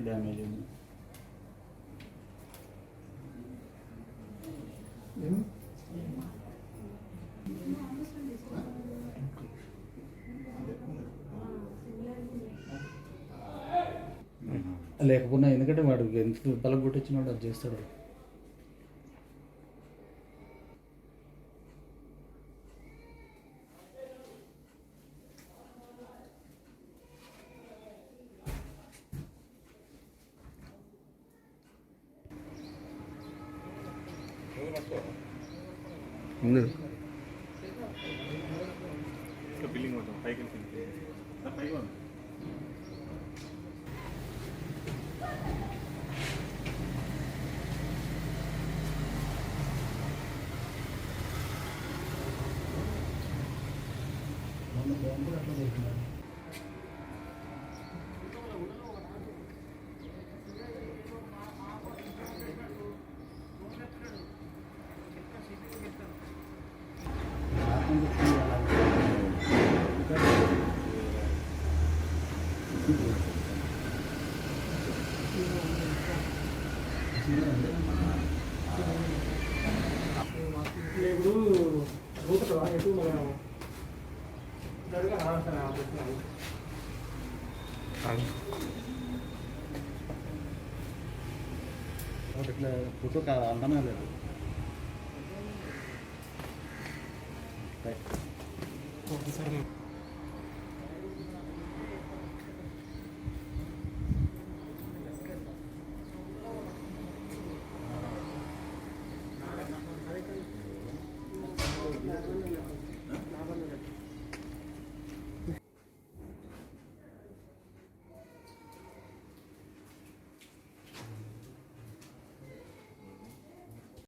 Damage ఉంది. లేకపోయినా ఎందుకంటే వాడు ఎంత బలం కొట్టించినాడు అది చేస్తాడు. బిల్డింగ్ మొత్తం పైకి పైకి ఇప్పుడు రూపా ఎటు మన ఇట్లా ఫోటో అంటనే లేదు.